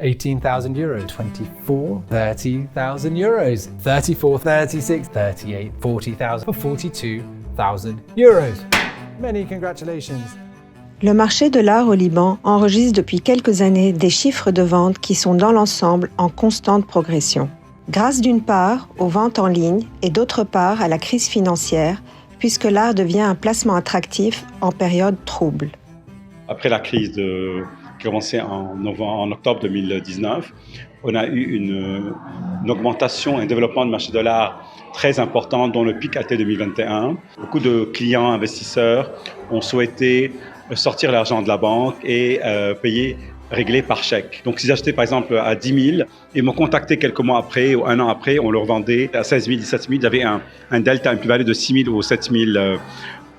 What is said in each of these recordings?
18,000 euros, 24, 30,000 euros, 34, 36, 38, 40,000 for 42,000 euros. Many congratulations. Le marché de l'art au Liban enregistre depuis quelques années des chiffres de vente qui sont dans l'ensemble en constante progression. Grâce d'une part aux ventes en ligne et d'autre part à la crise financière, puisque l'art devient un placement attractif en période trouble. Après la crise qui a commencé en octobre 2019, on a eu une augmentation et un développement du marché de l'art très important, dont le pic a été 2021. Beaucoup de clients, investisseurs ont souhaité sortir l'argent de la banque et régler par chèque. Donc, s'ils achetaient par exemple à 10 000, ils m'ont contacté quelques mois après ou un an après, on leur vendait à 16 000, 17 000. Il y avait un delta, une plus-value de 6 000 ou 7 000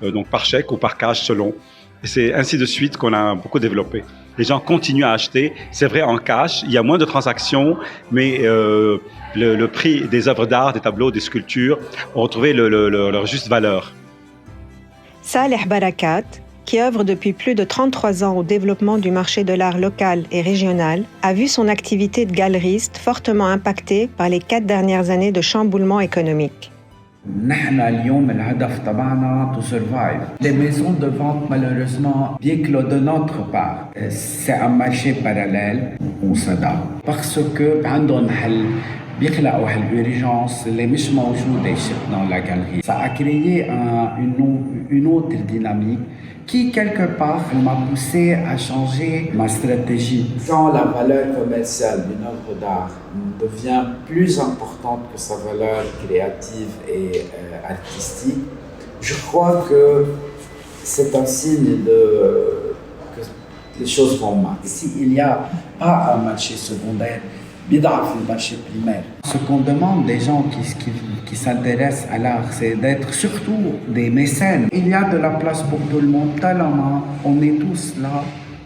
donc par chèque ou par cash selon. Et c'est ainsi de suite qu'on a beaucoup développé. Les gens continuent à acheter. C'est vrai en cash, il y a moins de transactions, mais le prix des œuvres d'art, des tableaux, des sculptures ont retrouvé leur juste valeur. Saleh Barakat, qui œuvre depuis plus de 33 ans au développement du marché de l'art local et régional, a vu son activité de galeriste fortement impactée par les 4 dernières années de chamboulement économique. نحن اليوم الهدف تبعنا to survive. Les maisons de vente malheureusement بياكلوا de notre part. C'est un marché parallèle on s'adapte parce que عندهم حل بيخلقوا هالurgence اللي مش موجودة dans la galerie. Ça a créé une autre dynamique qui quelque part m'a poussé à changer ma stratégie. Quand la valeur commerciale d'une œuvre d'art devient plus importante que sa valeur créative et artistique, je crois que c'est un signe que les choses vont mal. S'il n'y a pas un marché secondaire, بيضعف le marché primaire. Ce qu'on demande des gens qui s'intéressent à l'art, c'est d'être surtout des mécènes. Il y a de la place pour tout le monde, tellement on est tous là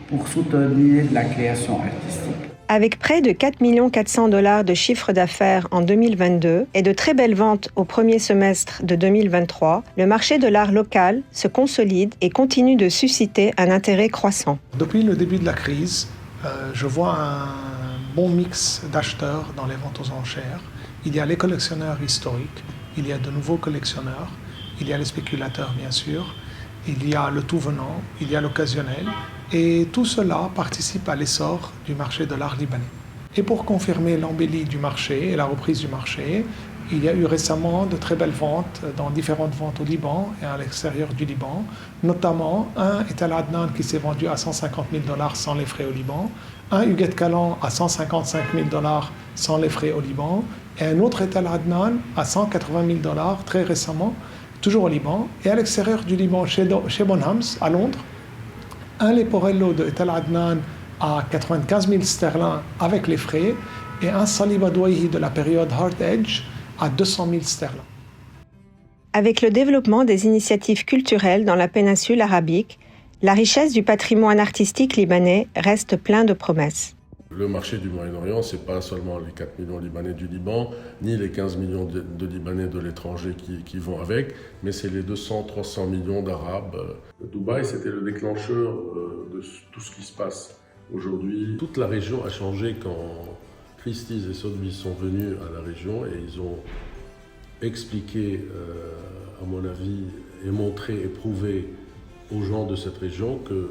pour soutenir la création artistique. Avec près de 4 400 $ de chiffre d'affaires en 2022 et de très belles ventes au premier semestre de 2023, le marché de l'art local se consolide et continue de susciter un intérêt croissant. Depuis le début de la crise, je vois un bon mix d'acheteurs dans les ventes aux enchères. Il y a les collectionneurs historiques, il y a de nouveaux collectionneurs, il y a les spéculateurs bien sûr, il y a le tout venant, il y a l'occasionnel, et tout cela participe à l'essor du marché de l'art libanais. Et pour confirmer l'embellie du marché et la reprise du marché, il y a eu récemment de très belles ventes dans différentes ventes au Liban et à l'extérieur du Liban, notamment un Etal Adnan qui s'est vendu à 150 000 $ sans les frais au Liban, un Huguette Calan à 155 000 $ sans les frais au Liban, et un autre Etal Adnan à 180 000 $ très récemment, toujours au Liban, et à l'extérieur du Liban, chez Bonhams, à Londres, un Leporello de Etal Adnan à 95 000 sterling avec les frais, et un Salib Adouahi de la période Hard Edge à 200 000 sterling. Avec le développement des initiatives culturelles dans la péninsule arabique, la richesse du patrimoine artistique libanais reste plein de promesses. Le marché du Moyen-Orient, ce n'est pas seulement les 4 millions Libanais du Liban, ni les 15 millions de Libanais de l'étranger qui vont avec, mais c'est les 200-300 millions d'Arabes. Dubaï, c'était le déclencheur de tout ce qui se passe aujourd'hui. Toute la région a changé quand Christie's et Sotheby's sont venus à la région et ils ont expliqué, à mon avis, et montré et prouvé aux gens de cette région que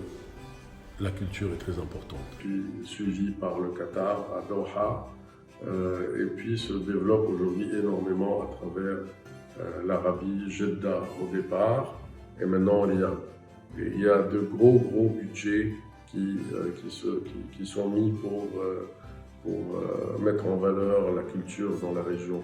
la culture est très importante. Puis suivi par le Qatar à Doha, et puis se développe aujourd'hui énormément à travers l'Arabie, Jeddah au départ, et maintenant il y a de gros budgets qui sont mis pour mettre en valeur la culture dans la région.